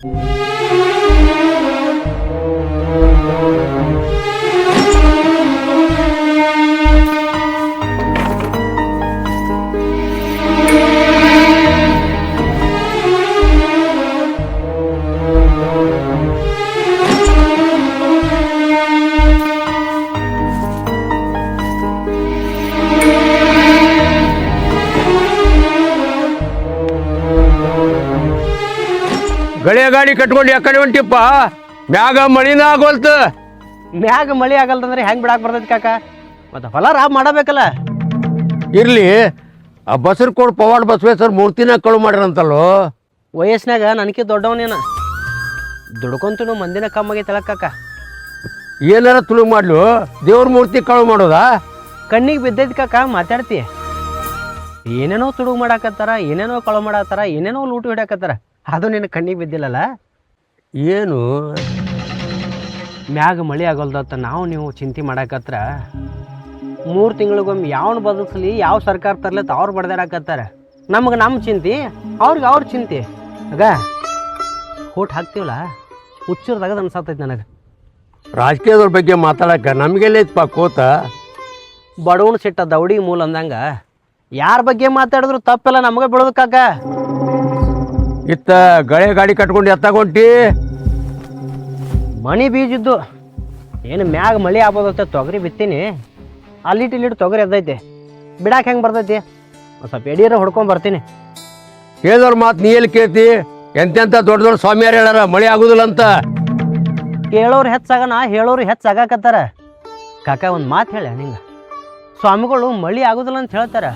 ಗಳೆ ಗಾಡಿ ಕಟ್ಕೊಂಡು ಯಾಕಡೆ ಹೊಂಟಿಪ್ಪ? ಮ್ಯಾಗ ಮಳಿನ ಆಗೋಲ್ತ. ಮ್ಯಾಗ ಮಳಿ ಆಗಲ್ದಂದ್ರೆ ಹೆಂಗ್ ಬಿಡಾಕ್ ಬರ್ತೈತಿ ಕಾಕ? ಮತ್ತೆ ಹೊಲ ರಾಬ್ ಮಾಡಬೇಕಲ್ಲ. ಇರ್ಲಿ, ಆ ಬಸರ್ಕೋಡ್ ಪವಾಡ್ ಬಸವೇಶ್ವರ ಮೂರ್ತಿನ ಕಳು ಮಾಡ್ಯಾರಂತಲ್ಲೋ. ವಯಸ್ಸಿನಾಗ ನನಗೆ ದೊಡ್ಡವನೇನ ದುಡ್ಕೊಂತನು ಮಂದಿನ ಕಮ್ಮಾಗೈತಲ್ಲ ಕಾಕ. ಏನಾರ ತುಳು ಮಾಡ್ಲು, ದೇವ್ರ ಮೂರ್ತಿ ಕಳು ಮಾಡೋದಾ? ಕಣ್ಣಿಗೆ ಬಿದ್ದೈತಿ ಕಾಕ, ಮಾತಾಡ್ತಿ. ಏನೇನೋ ತುಡುಗು ಮಾಡಾಕತ್ತಾರ, ಏನೇನೋ ಕಳು ಮಾಡಾಕತ್ತಾರ, ಏನೇನೋ ಲೂಟು ಹಿಡಾಕತ್ತಾರ. ಅದು ನಿನ್ನ ಕಣ್ಣಿಗೆ ಬಿದ್ದಿಲ್ಲಲ್ಲ. ಏನು ಮ್ಯಾಗ ಮಳಿ ಆಗೋಲ್ದತ್ತ ನಾವು ನೀವು ಚಿಂತೆ ಮಾಡಾಕತ್ರ 3 ತಿಂಗಳಿಗೊಮ್ಮೆ ಯಾವನು ಬದುಕ್ಸಲಿ, ಯಾವ ಸರ್ಕಾರ ತರ್ಲತ್ತ ಅವ್ರು ಬಡ್ದಾಡಕತ್ತಾರ. ನಮ್ಗೆ ನಮ್ಮ ಚಿಂತೆ, ಅವ್ರಿಗೆ ಅವ್ರ ಚಿಂತೆ. ಆಗ ಕೋಟ್ ಹಾಕ್ತೀವಲ್ಲ, ಹುಚ್ಚರ್ದಾಗದ ಅನ್ಸತ್ತೈತಿ ನನಗೆ. ರಾಜಕೀಯದವ್ರ ಬಗ್ಗೆ ಮಾತಾಡಕ ನಮಗೆಲ್ಲ ಐತಪ್ಪ ಕೋತ. ಬಡವಣ ಸಿಟ್ಟ ದೌಡಿ ಮೂಲ ಅಂದಂಗ ಯಾರ ಬಗ್ಗೆ ಮಾತಾಡಿದ್ರು ತಪ್ಪೆಲ್ಲ ನಮಗೆ ಬಿಡೋದಕ್ಕಾಗ. ಇತ್ತ ಗಳೆ ಗಾಡಿ ಕಟ್ಕೊಂಡು ಎತ್ತಾಗೊಂಟಿ ಮಣಿ ಬೀಜಿದ್ದು ಏನು ಮ್ಯಾಗ ಮಳಿ ಆಗ್ಬೋದತ್ತೆ. ತೊಗರಿ ಬಿತ್ತೀನಿ, ಅಲ್ಲಿಟ್ಟು ತೊಗರಿ ಎದ್ದೈತಿ. ಬಿಡಾಕ ಹೆಂಗೆ ಬರ್ತೈತಿ? ಒಂದು ಸ್ವಲ್ಪ ಎಡೀರ ಹೊಡ್ಕೊಂಡು ಬರ್ತೀನಿ. ಹೇಳಿದವ್ರ ಮಾತು ನೀ ಎಲ್ಲಿ ಕೇಳ್ತಿ? ಎಂತೆಂಥ ದೊಡ್ಡ ದೊಡ್ಡ ಸ್ವಾಮಿಯಾರು ಹೇಳ್ಯಾರ ಮಳಿ ಆಗುದಿಲ್ಲ ಅಂತ. ಕೇಳೋರು ಹೆಚ್ಚಾಗಣ, ಹೇಳೋರು ಹೆಚ್ಚಾಗಕತ್ತಾರ. ಕಾಕ ಒಂದು ಮಾತು ಹೇಳ ನಿಂಗೆ, ಸ್ವಾಮಿಗಳು ಮಳಿ ಆಗೋದಿಲ್ಲ ಅಂತ ಹೇಳ್ತಾರೆ.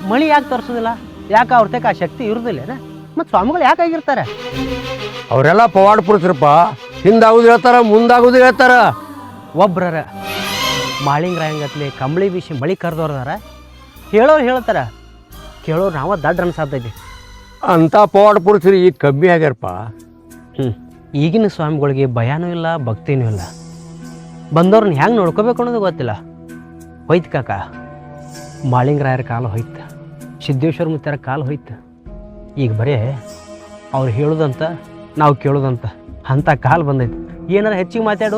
ಮಳಿ ಯಾಕೆ ತರಿಸೋದಿಲ್ಲ? ಯಾಕೆ ಅವ್ರ ತಕ್ಕ ಆ ಶಕ್ತಿ ಇರೋದಿಲ್ಲ? ಮತ್ತು ಸ್ವಾಮಿಗಳು ಯಾಕೆ ಆಗಿರ್ತಾರೆ? ಅವರೆಲ್ಲ ಪವಾಡ ಪುರುಷರಪ್ಪ. ಹಿಂದಾಗುದು ಹೇಳ್ತಾರ, ಮುಂದಾಗುದು ಹೇಳ್ತಾರ. ಒಬ್ರರ ಮಾಳಿಂಗ್ರಾಯಂಗತ್ಲಿ ಕಂಬಳಿ ಬೀಸಿ ಮಳಿ ಕರೆದವ್ರದಾರ. ಹೇಳೋರು ಹೇಳ್ತಾರ, ಕೇಳೋರು ನಾವ ದಡ್ಡ ಅನ್ಸಾತೈತಿ. ಅಂಥ ಪವಾಡ ಪುರುಷರು ಈಗ ಕಮ್ಮಿ ಆಗ್ಯಾರಪ್ಪ. ಈಗಿನ ಸ್ವಾಮಿಗಳಿಗೆ ಭಯನೂ ಇಲ್ಲ, ಭಕ್ತಿನೂ ಇಲ್ಲ. ಬಂದವ್ರನ್ನ ಹೆಂಗೆ ನೋಡ್ಕೋಬೇಕು ಅನ್ನೋದು ಗೊತ್ತಿಲ್ಲ. ಹೋಯ್ತು ಕಾಕ, ಮಾಳಿಂಗರಾಯರ ಕಾಲ ಹೋಯ್ತು, ಸಿದ್ದೇಶ್ವರ ಮುತ್ಯಾರ ಕಾಲ ಹೋಯ್ತು. ಈಗ ಬರೀ ಅವ್ರು ಹೇಳೋದಂತ ನಾವು ಕೇಳೋದಂತ ಅಂಥ ಕಾಲ ಬಂದೈತಿ. ಏನಾರ ಹೆಚ್ಚಿಗೆ ಮಾತಾಡು,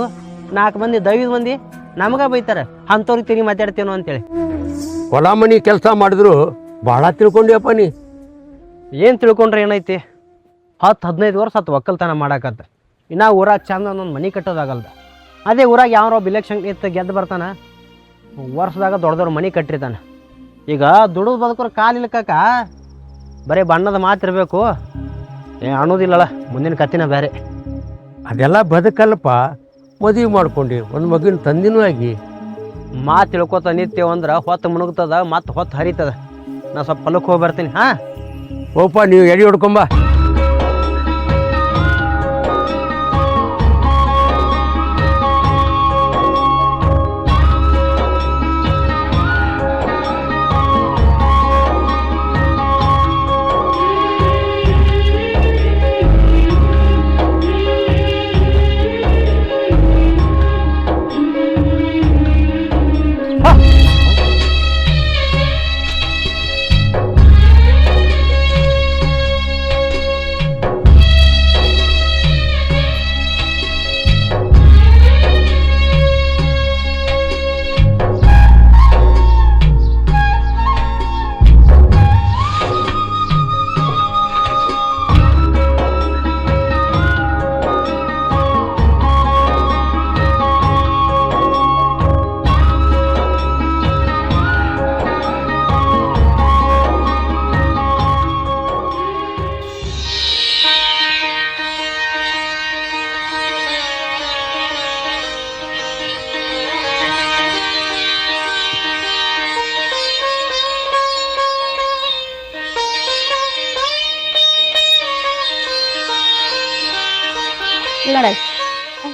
4 ಮಂದಿ 5 ಮಂದಿ ನಮಗ ಬೈತಾರೆ, ಅಂಥವ್ರಿಗೆ ತಿರುಗಿ ಮಾತಾಡ್ತೇನೋ ಅಂತೇಳಿ. ಹೊಲ ಮನಿ ಕೆಲಸ ಮಾಡಿದ್ರು ಭಾಳ ತಿಳ್ಕೊಂಡ್ಯಪ್ಪ ನೀ. ಏನು ತಿಳ್ಕೊಂಡ್ರೆ ಏನೈತಿ? 10-15 ವರ್ಷ ಹತ್ತು ಒಕ್ಕಲ್ತನ ಮಾಡಾಕತ್ತ. ಇನ್ನು ಊರಾಗ ಚಂದ ಒಂದೊಂದು ಮನೆ ಕಟ್ಟೋದಾಗಲ್ದ. ಅದೇ ಊರಾಗ ಯಾರೋ ಇಲೆಕ್ಷನ್ ಇತ್ತು ಗೆದ್ದು ಬರ್ತಾನೆ, ವರ್ಷದಾಗ ದೊಡ್ಡ ಮನೆ ಕಟ್ಟಿರ್ತಾನೆ. ಈಗ ದುಡಿದು ಬದುಕೋರು ಕಾಲಿಲ್ಲ ಕಾಕ, ಬರೀ ಬಣ್ಣದ ಮಾತಿರಬೇಕು. ಅನ್ನೋದಿಲ್ಲಲ್ಲ, ಮುಂದಿನ ಕತ್ತಿನ ಬೇರೆ. ಅದೆಲ್ಲ ಬದುಕಲ್ಲಪ್ಪ. ಮದುವೆ ಮಾಡ್ಕೊಂಡು ಒಂದು ಮಗಿನ ತಂದಿನೂ ಆಗಿ ಮಾತು ತಿಳ್ಕೊತ ನಿತ್ಯವ ಅಂದ್ರೆ ಹೊತ್ತು ಮುಣುಗ್ತದ, ಮತ್ತು ಹೊತ್ತು ಹರಿತದ. ನಾ ಸ್ವಲ್ಪ ಹೊಲಕ್ಕೆ ಹೋಗಿ ಬರ್ತೀನಿ. ಹಾಂ ಓಪ, ನೀವು ಎಡಿ ಹೊಡ್ಕೊಂಬ.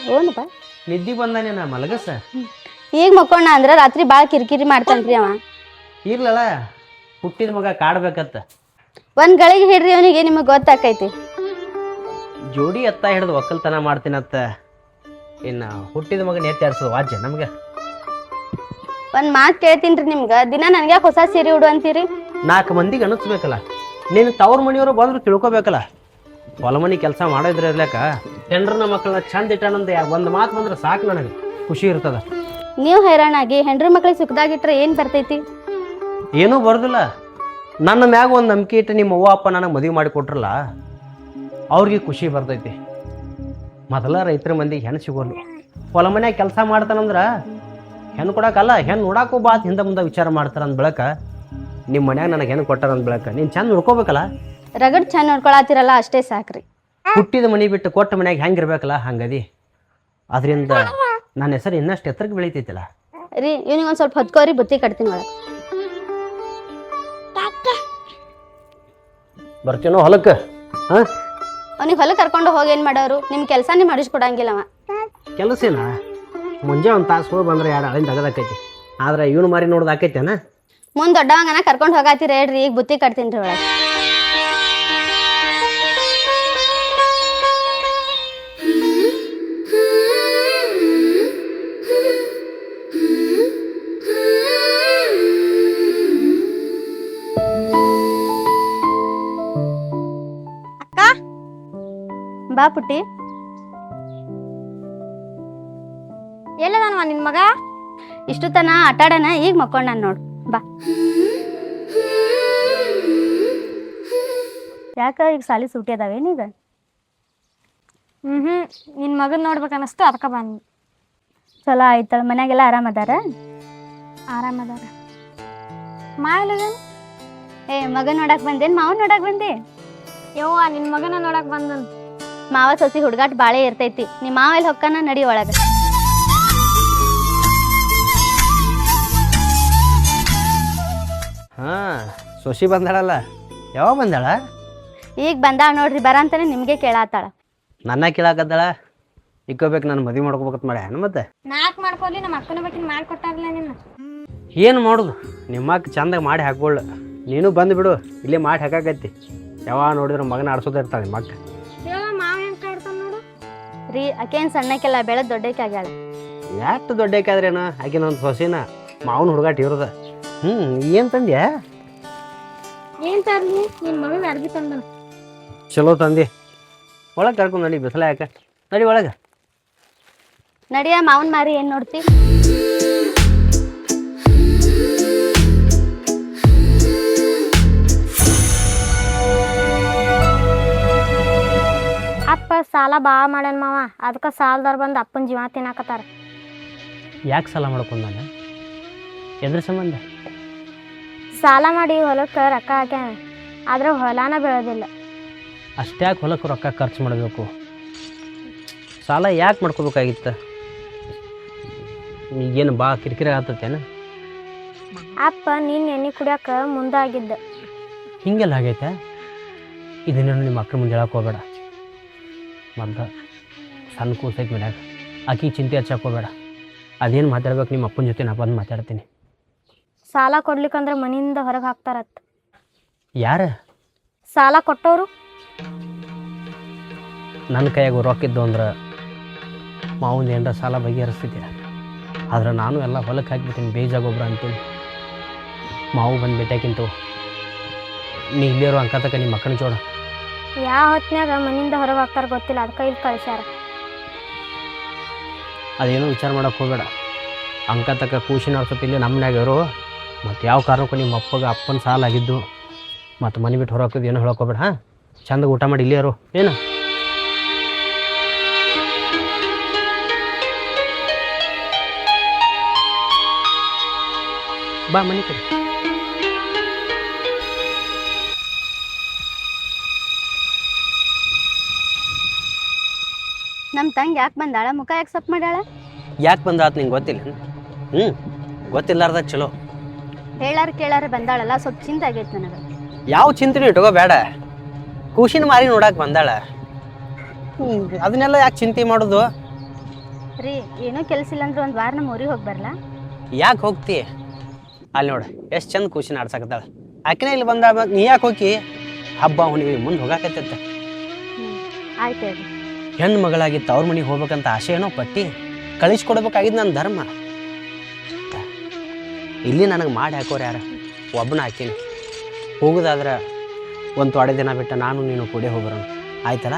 ನೋಡಪ್ಪ ನಿದ್ದೆ ಬಂದಾನೆ ನಾ ಮಲಗಸ. ಈಗ ಮಕ್ಕೊಂಡ ಅಂದ್ರ ರಾತ್ರಿ ಬಾಳ ಕಿರಿಕಿರಿ ಮಾಡ್ತಾನ್ರಿ ಅವ. ಇರ್ಲಲ್ಲ, ಹುಟ್ಟಿದ ಮಗ ಕಾಡ್ಬೇಕತ್ತ. ಒಂದ್ ಗಳಿಗೆ ಹಿಡ್ರಿ ಅವನಿಗೆ, ನಿಮಗ್ ಗೊತ್ತಾಕೈತಿ. ಜೋಡಿ ಎತ್ತ ಹಿಡಿದು ಒಕ್ಕಲ್ತನ ಮಾಡ್ತೀನತ್ತ. ಇನ್ನ ಹುಟ್ಟಿದ ಮಗನ ಎತ್ತಿ ಆಡ್ಸೋದು ವಾಜ್ಯ ನಮ್ಗೆ. ಒಂದ್ ಮಾತ್ ಕೇಳ್ತೀನ್ರಿ ನಿಮ್ಗ, ದಿನ ನನ್ಗೆ ಹೊಸ ಸೀರೆ ಉಡು ಅಂತೀರಿ? 4 ಮಂದಿಗೆ ಅನಿಸ್ಬೇಕಲ್ಲ. ನೀನು ತವ್ರ ಮನೆಯವರು ಬಂದ್ರು ತಿಳ್ಕೊಬೇಕಲ್ಲ. ಹೊಲ ಮನೆ ಕೆಲಸ ಮಾಡೋದ್ರ ಇರ್ಲಕ್ಕ ಹೆಂಡ್ರನ ಮಕ್ಕಳನ್ನ ಚಂದ ಇಟ್ಟಾನಂತ ಒಂದು ಮಾತು ಬಂದ್ರೆ ಸಾಕು ನನಗೆ ಖುಷಿ ಇರ್ತದ. ನೀವು ಹೈರಾಣಾಗಿ ಹೆಂಡ್ರ ಮಕ್ಳಿಗೆ ಸುಖದಾಗಿಟ್ರೆ ಏನ್ ಬರ್ತೈತಿ? ಏನೂ ಬರೋದಿಲ್ಲ. ನನ್ನ ಮ್ಯಾಗ ಒಂದು ನಂಬಿಕೆ ಇಟ್ಟು ನಿಮ್ಮ ಅವ್ವ ಅಪ್ಪ ನನಗೆ ಮದುವೆ ಮಾಡಿ ಕೊಟ್ರಲ್ಲ ಅವ್ರಿಗೆ ಖುಷಿ ಬರ್ತೈತಿ. ಮೊದಲ ರೈತರ ಮಂದಿಗೆ ಹೆಣ್ಣು ಸಿಗೋಲ್ಲ. ಹೊಲ ಮನ್ಯಾಗ ಕೆಲಸ ಮಾಡ್ತಾನಂದ್ರೆ ಹೆಣ್ಣು ಕೊಡಕ್ಕಲ್ಲ, ಹೆಣ್ಣು ನೋಡಕ್ಕೂ ಬಾತ್ ಹಿಂದೆ ಮುಂದೆ ವಿಚಾರ ಮಾಡ್ತಾರ ಅಂದ ಬೆಳಕ ನಿಮ್ಮ ಮನ್ಯಾಗ ನನಗೆ ಹೆಣ್ಣು ಕೊಟ್ಟಾರ ಅಂದ ಬೆಳಕ ನೀನು ಚಂದ ನೋಡ್ಕೋಬೇಕಲ್ಲ. ರಗಡ್ ಚಂದ ನೋಡ್ಕೊಳತಿರಲ್ಲ ಅಷ್ಟೇ ಸಾಕ್ರಿ. ಹುಟ್ಟಿದ ಮನೆ ಬಿಟ್ಟು ಕೊಟ್ಟ ಮನ್ಯಾಗ ಹೆಂಗಿರ್ಬೇಕಲ್ಲ ಹಂಗದಿ. ಅದರಿಂದ ನನ್ನ ಹೆಸರು ಇನ್ನಷ್ಟು ಎತ್ತರಕ್ಕೆ ಬೆಳಿತೈತಿಲ್ಲ ರೀ. ಇವ್ನಿಗೆ ಒಂದು ಸ್ವಲ್ಪ ಹೊತ್ಕೋರಿ, ಬುತ್ತಿ ಕಟ್ತೀನಿ ಒಳಗೆ. ಬರ್ತೀನೋ ಹೊಲಕ್ಕೆ? ಹಾಂ, ಅವ್ನಿಗೆ ಹೊಲಕ್ಕೆ ಕರ್ಕೊಂಡು ಹೋಗಿ ಏನು ಮಾಡೋರು? ನಿಮ್ಮ ಕೆಲಸನೇ ಮಾಡಿಸ್ಕೊಡಂಗಿಲ್ಲವ. ಕೆಲಸೇನ ಮುಂಜೆ ಒಂದು ತಾಸು ಹೋಗಿ ಬಂದ್ರೆ ಎರಡು ಅಳಿಂದ ತೆಗದಾಕೈತಿ. ಆದ್ರೆ ಇವನು ಮಾರಿ ನೋಡ್ದಾಕೈತೇನ? ಮುಂದೆ ದೊಡ್ಡವಂಗನ ಕರ್ಕೊಂಡು ಹೋಗಾತಿರ ಹೇಳ್ರಿ, ಈಗ ಬುತ್ತಿ ಕಟ್ತೀನಿ ರೀ ಒಳಗೆ. ಬಾ ಪುಟ್ಟಿ. ಎಲ್ಲದನವ ನಿನ್ ಮಗ? ಇಷ್ಟು ತನ ಆಟಾಡನ, ಈಗ ಮಕ್ಕೊಂಡ ನೋಡು. ಬಾ. ಯಾಕ ಈಗ ಸಾಲಿ ಸೂಟಿ ಅದಾವೇನೀಗ? ನಿನ್ ಮಗನ್ ನೋಡ್ಬೇಕು ಅನಸ್ತು, ಅದಕ್ಕೆ ಬಂದು. ಚಲೋ ಆಯ್ತಳ. ಮನ್ಯಾಗೆಲ್ಲ ಆರಾಮದಾರ? ಆರಾಮದಾರ. ಮಾಯಲ್ಲ ಮಗ ನೋಡಕ್ ಬಂದೇನ್? ಮಾವ ನೋಡಕ್ ಬಂದೆ? ಯವ್ವ ನಿನ್ ಮಗನ ನೋಡಕ್ ಬಂದನ್. ಮಾವ ಸೊಸಿ ಹುಡುಗಾಟ ಬಾಳೆ ಇರ್ತೈತಿ. ನಿಮ್ಮ ಮಾವ ಎಲ್ಲಿ ಹೊಕ್ಕನ? ನಡಿ ಒಳಗ. ಹಾಂ, ಸೊಸಿ ಬಂದಾಳಲ್ಲ. ಯಾವಾಗ ಬಂದಾಳ? ಈಗ ಬಂದಾಳ ನೋಡ್ರಿ. ಬರಂತಾನೆ ನಿಮ್ಗೆ ಕೇಳಾತಾಳ. ನನ್ನ ಕೇಳಾಕತ್ತಾಳ? ಇಕ್ಕೋಬೇಕು, ನಾನು ಮದುವೆ ಮಾಡ್ಕೋಬೇಕಂತ ಮಾಡ್ಯಾನ. ಮತ್ತೆ ನಾಲ್ಕು ಮಾಡ್ಕೊಲಿ, ನಮ್ಮ ಅಕ್ಕನ ಬೇಕಿನ ಮಾಡ್ಕೊಟ್ಟಾಗಲ್ಲ ನಿನ್ನ. ಏನು ಮಾಡೋದು? ನಿಮ್ಮಕ್ಕ ಚಂದಾಗಿ ಮಾಡಿ ಹಾಕೊಳ್ಳ. ನೀನು ಬಂದುಬಿಡು, ಇಲ್ಲೇ ಮಾಡಿ ಹಾಕಾಕತ್ತಿ. ಯಾವಾಗ ನೋಡಿದ್ರೆ ಮಗನ ಆಡ್ಸೋದೇ ಇರ್ತಾಳೆ ನಿಮ್ಮ ಅಕ್ಕ. ಮಾವ ಹೆಂಗೆ ಕಾಡ್ತಾನ ನೋಡು ರೀ. ಆಕೇನು ಸಣ್ಣಕ್ಕೆಲ್ಲ, ಬೆಳೆದ ದೊಡ್ಡಕ್ಕೆ ಆಗ್ಯಾಳ. ಯಾಕೆ ದೊಡ್ಡಕ್ಕಾದ್ರೇನು? ಆಕಿನ ಒಂದು ಸೊಸಿನ ಮಾವನ ಹುಡುಗಾಟ ಇರೋದ. ಏನು ತಂದ್ಯಾ? ಏನ್ ತರ್ಲಿ? ನಿನ್ ಮಗನ ಅರ್ಬಿ ತಂದನ. ಚಲೋ ತಂದಿ. ಒಳಗೆ ಕರ್ಕೊಂಡು ನಡಿ, ಬಿಸಿಲ ಯಾಕೆ? ನಡಿ ಒಳಗೆ. ನಡಿಯ ಮಾವನ್ ಮಾರಿ ಏನ್ ನೋಡ್ತಿ? ಅಪ್ಪ ಸಾಲ ಭಾಳ ಮಾಡ್ಯಾನ ಮಾವ, ಅದಕ್ಕೆ ಸಾಲದವ್ರು ಬಂದು ಅಪ್ಪನ ಜೀವ ತಿನ್ನಾಕತ್ತಾರ. ಯಾಕೆ ಸಾಲ ಮಾಡ್ಕೊಂಡು ನಾನು? ಎದ್ರ ಸಂಬಂಧ? ಸಾಲ ಮಾಡಿ ಹೊಲಕ್ಕೆ ರೊಕ್ಕ ಹಾಕ್ಯಾನ, ಆದ್ರೆ ಹೊಲನ ಬೆಳೆದಿಲ್ಲ. ಅಷ್ಟ್ಯಾಕೆ ಹೊಲಕ್ಕೆ ರೊಕ್ಕ ಖರ್ಚು ಮಾಡಬೇಕು? ಸಾಲ ಯಾಕೆ ಮಾಡ್ಕೋಬೇಕಾಗಿತ್ತು? ಈಗೇನು ಬಾ ಕಿರಿಕಿರಿ ಆಗ್ತತೇನ? ಅಪ್ಪ ನೀನು ಎಣ್ಣೆ ಕುಡಿಯೋಕೆ ಮುಂದಾಗಿದ್ದ. ಹಿಂಗೆಲ್ಲ ಆಗೈತೆ? ಇದನ್ನೇನು ನಿಮ್ಮ ಅಕ್ಕನ ಮುಂದೆ ಹೇಳಕ್ಕೆ ಹೋಗಬೇಡ. ಮೊದಲು ಸಣ್ಣ ಕೂಸೈತೆ ಮನ್ಯಾಗ, ಆಕಿ ಚಿಂತೆ ಹಚ್ಚಕ್ಕೆ ಹೋಗಬೇಡ. ಅದೇನು ಮಾತಾಡ್ಬೇಕು ನಿಮ್ಮ ಅಪ್ಪನ ಜೊತೆ ನಾ ಬಂದು ಮಾತಾಡ್ತೀನಿ. ಸಾಲ ಕೊಡ್ಲಿಕ್ಕಂದ್ರೆ ಮನೆಯಿಂದ ಹೊರಗೆ ಹಾಕ್ತಾರತ್ತ. ಯಾರು? ಸಾಲ ಕೊಟ್ಟವರು. ನನ್ನ ಕೈಯಾಗ ರೊಕ್ಕಿದ್ದು ಅಂದ್ರೆ ಮಾವಂದು ಏನರ ಸಾಲ ಬಗೆಹರಿಸ್ತಿದ್ದೆ. ಆದ್ರೆ ನಾನು ಎಲ್ಲ ಹೊಲಕ್ಕೆ ಹಾಕಿಬಿಡ್ತೀನಿ, ಬೇಜ ಗೊಬ್ಬರ ಅಂತೀನಿ. ಮಾವು ಬಂದು ಭೇಟಿಯಾಕಿಂತು. ನೀ ಇಲ್ಲಿರೋ ಅಂಕ ತಕ ನಿಮ್ಮ ಅಕ್ಕನ ಜೋಡ. ಯಾವ ಹೊತ್ನ್ಯಾಗ ಮನೆಯಿಂದ ಹೊರಗೆ ಹಾಕ್ತಾರ ಗೊತ್ತಿಲ್ಲ, ಅದಕ್ಕೆ ಇಲ್ಲಿ ಕಳ್ಸ್ಯಾರ. ಅದೇನೋ ವಿಚಾರ ಮಾಡೋಕೆ ಹೋಗಬೇಡ. ಅಂಕ ತಕ ಕೂಸಿನ ಅನ್ಸುತ್ತೆ ಇಲ್ಲಿ ನಮ್ಮನ್ಯಾಗ ಇರೋ. ಮತ್ತು ಯಾವ ಕಾರಣಕ್ಕೂ ನಿಮ್ಮ ಅಪ್ಪನ ಸಾಲ ಆಗಿದ್ದು ಮತ್ತು ಮನೆ ಬಿಟ್ಟು ಹೊರಗೆ ಏನೋ ಹೇಳೋಕೋಬೇಡ. ಹಾಂ, ಚಂದ ಊಟ ಮಾಡಿ ಇಲ್ಲೇ ಇರೋ. ಏನು ಬಾ ಮನೆ ಕಡೆ. ನಮ್ಮ ತಂಗಿ ಯಾಕೆ ಬಂದಾಳ? ಮುಖ ಯಾಕೆ ಸಪ್ ಮಾಡ್ಯಾಳ? ಯಾಕೆ ಬಂದಾತ್ ನಿಂಗೆ ಗೊತ್ತಿಲ್ಲ? ಗೊತ್ತಿಲ್ಲಾರ್ದ ಚಲೋ. ಹೇಳಾರ ಕೇಳಾರ ಬಂದಾಳಲ್ಲ, ಸ್ವಲ್ಪ ಚಿಂತೆ ಆಗೈತೆ ನನಗೆ. ಯಾವ ಚಿಂತೆನೂ ಇಟ್ಕೋ ಬೇಡ. ಖುಷಿನ ಮಾರಿ ನೋಡಕ್ಕೆ ಬಂದಾಳ. ಅದನ್ನೆಲ್ಲ ಯಾಕೆ ಚಿಂತೆ ಮಾಡೋದು? ರೀ, ಏನೂ ಕೆಲಸ ಇಲ್ಲ ಅಂದ್ರೆ ಒಂದು ವಾರ ನಮ್ಮ ಊರಿಗೆ ಹೋಗಿ ಬರಲ್ಲ? ಯಾಕೆ ಹೋಗ್ತಿ? ಅಲ್ಲಿ ನೋಡು ಎಷ್ಟು ಚಂದ ಖುಷಿನ ಆಡ್ಸಕತ್ತಾಳ. ಆಕಿನ ಇಲ್ಲಿ ಬಂದ ನೀ ಯಾಕೆ ಹೋಗಿ? ಹಬ್ಬ ಹುಣ್ಣಿಮೆ ಮುಂದೆ ಹೋಗಾಕತ್ತೈತೆ. ಆಯ್ತು ಹೇಳ್ರಿ. ಹೆಣ್ಣು ಮಗಳಾಗಿತ್ತು ಅವ್ರ ಮನೆಗೆ ಹೋಗ್ಬೇಕಂತ ಆಸೆ ಏನೋ ಪಟ್ಟಿ ಕಳಿಸ್ಕೊಡ್ಬೇಕಾಗಿದ್ದು ನನ್ನ ಧರ್ಮ. ಇಲ್ಲಿ ನನಗೆ ಮಾಡಿ ಹಾಕೋರು ಯಾರು? ಒಬ್ಬನ ಹಾಕೀನಿ. ಹೋಗೋದಾದ್ರೆ ಒಂದು ತೊಡೆ ದಿನ ಬಿಟ್ಟು ನಾನು ನೀನು ಕೂಡೆ ಹೋಗ್ಬರೋಣ. ಆಯ್ತಲ್ಲ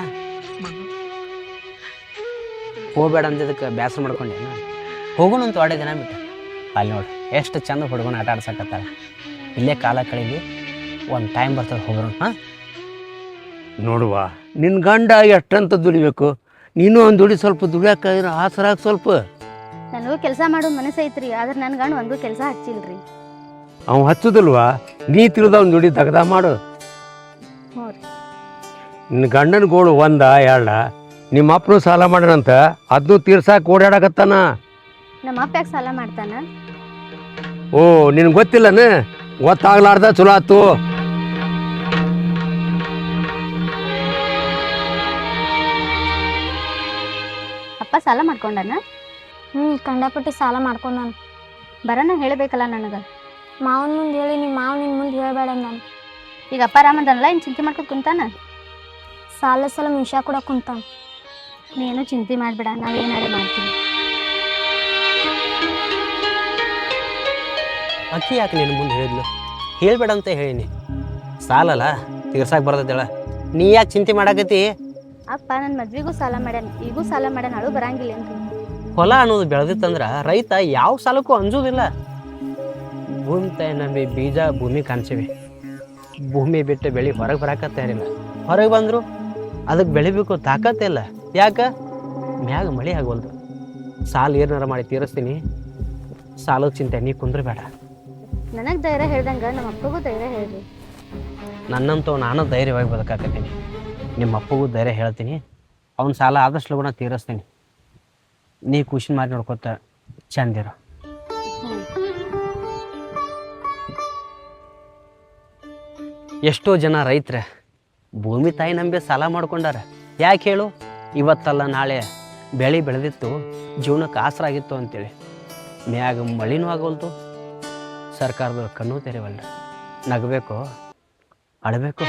ಹೋಗ್ಬೇಡ ಅಂದಿದ್ದಕ್ಕೆ ಬೇಸರ ಮಾಡ್ಕೊಂಡೇನು ಹೋಗೋಣ ಅಂತ ಒಡೆ ದಿನ ಬಿಟ್ಟು ಅಲ್ಲಿ ನೋಡಿ ಎಷ್ಟು ಚಂದ ಹುಡುಗನ ಆಟ ಆಡ್ಸಕತ್ತಾರ ಇಲ್ಲೇ ಕಾಲ ಕಳೀಲಿ ಒಂದು ಟೈಮ್ ಬರ್ತದೆ ಹೋಗೋಣ. ಹಾಂ ನೋಡುವ ನಿನ್ನ ಗಂಡ ಎಷ್ಟಂತ ದುಡಿಬೇಕು, ನೀನು ಒಂದು ದುಡಿ, ಸ್ವಲ್ಪ ದುಡಿಯಾಕ ಆಸರಾಗ ಸ್ವಲ್ಪ. ನನಗೂ ಕೆಲಸ ಮಾಡೋ ಮನಸ್ಸು ಐತ್ರಿ, ಆದ್ರೆ ನನ್ನ ಗಂಡ ಒಂದು ಕೆಲಸ ಹಚ್ಚಿಲ್ರಿ. ಅವ ಹಚ್ಚುದಿಲ್ವಾ, ನೀ ತಿಳಿದ ಅವ್ನು ದುಡಿ ತಗದ ಮಾಡು. ಹ್ಞೂ ರೀ. ನಿನ್ನ ಗಂಡನ ಗೋಳು ಒಂದ ಎರಡ, ನಿಮ್ಮ ಅಪ್ಪನು ಸಾಲ ಮಾಡ್ಯಾನಂತ ಅದನ್ನು ತೀರ್ಸಾಕ ಓಡಾಡಕತ್ತಾನ. ನಮ್ಮ ಅಪ್ಪ ಯಾಕೆ ಸಾಲ ಮಾಡ್ತಾನ? ಓ ನಿನ್ಗೆ ಗೊತ್ತಿಲ್ಲನ? ಗೊತ್ತಾಗ್ಲಾರ್ದ ಚಲೋ ಆತು. ಅಪ್ಪ ಸಾಲ ಮಾಡ್ಕೊಂಡನ? ಕಂಡಪಟ್ಟಿ ಸಾಲ ಮಾಡ್ಕೊಂಡು ನಾನು ಬರೋಣ ಹೇಳಬೇಕಲ್ಲ ನನಗೆ. ಮಾವನ ಮುಂದೆ ಹೇಳಿ ನಿಮ್ಮ ಮಾವ ನಿನ್ನ ಮುಂದೆ ಹೇಳ್ಬೇಡ ನಾನು. ಈಗ ಅಪ್ಪ ರಾಮದಲ್ಲ ಇನ್ನು ಚಿಂತೆ ಮಾಡ್ಕೊಂಡು ಕುಂತಾನ. ಸಲ ಮಿಷಾ ಕೂಡ ಕುಂತಾನ. ನೀನು ಚಿಂತೆ ಮಾಡಬೇಡ, ನಾವೇನಾರು ಮಾಡ್ತೀವಿ. ಅಕ್ಕಿ ಯಾಕೆ ನಿನ್ನ ಮುಂದೆ ಹೇಳಿದ್ಲು? ಹೇಳ್ಬೇಡ ಅಂತ ಹೇಳೀನಿ. ಸಾಲಲ್ಲ ತೀರ್ಸಾಕ್ ಬರ್ತೈತೇಳ, ನೀ ಯಾಕೆ ಚಿಂತೆ ಮಾಡಾಕತ್ತಿ? ಅಪ್ಪ ನನ್ನ ಮದ್ವೆಗೂ ಸಾಲ ಮಾಡ್ಯಾನ, ಈಗೂ ಸಾಲ ಮಾಡ್ಯಾನ, ಅಳು ಬರಂಗಿಲ್ಲ ಏನ್ರಿ? ಹೊಲ ಅನ್ನೋದು ಬೆಳೆದಿತ್ತಂದ್ರೆ ರೈತ ಯಾವ ಸಾಲಕ್ಕೂ ಅಂಜೋದಿಲ್ಲ. ಭೂಮಿ ತಾಯಿ ನಂಬಿ ಬೀಜ ಭೂಮಿ ಕಾಣಿಸಿವಿ, ಭೂಮಿ ಬಿಟ್ಟು ಬೆಳೆ ಹೊರಗೆ ಬರಾಕತ್ತಾರಿಲ್ಲ. ಹೊರಗೆ ಬಂದರು ಅದಕ್ಕೆ ಬೆಳಿಬೇಕು ತಾಕತ್ತೇ ಇಲ್ಲ. ಯಾಕೆ? ಮ್ಯಾಗ ಮಳೆ ಆಗೋಲ್ದು. ಸಾಲ ಏನಾರ ಮಾಡಿ ತೀರಿಸ್ತೀನಿ, ಸಾಲದ ಚಿಂತೆ ನೀ ಕುಂದ್ರಬೇಡ. ನನಗೆ ಧೈರ್ಯ ಹೇಳ್ದಂಗೆ ನಮ್ಮ ಅಪ್ಪಗೂ ಧೈರ್ಯ ಹೇಳ್ರಿ. ನನ್ನಂತೂ ನಾನು ಧೈರ್ಯವಾಗಿ ಬದುಕಾಕತ್ತೀನಿ. ನಿಮ್ಮ ಅಪ್ಪಗೂ ಧೈರ್ಯ ಹೇಳ್ತೀನಿ, ಅವ್ನ ಸಾಲ ಆದಷ್ಟು ಲಗುಣ ತೀರಿಸ್ತೀನಿ. ನೀ ಖುಷಿ ಮಾಡಿ ನೋಡ್ಕೊತ ಚಂದಿರ. ಎಷ್ಟೋ ಜನ ರೈತರ ಭೂಮಿ ತಾಯಿ ನಂಬಿ ಸಾಲ ಮಾಡ್ಕೊಂಡಾರ. ಯಾಕೆ ಹೇಳು? ಇವತ್ತಲ್ಲ ನಾಳೆ ಬೆಳೆ ಬೆಳೆದಿತ್ತು, ಜೀವನಕ್ಕೆ ಆಸರಾಗಿತ್ತು ಅಂತೇಳಿ. ಮ್ಯಾಗ ಮಳಿನೂ ಆಗೋಲ್ತು, ಸರ್ಕಾರದ ಕಣ್ಣು ತೆರೆವಲ್ಲ. ನಗಬೇಕು, ಅಳಬೇಕು.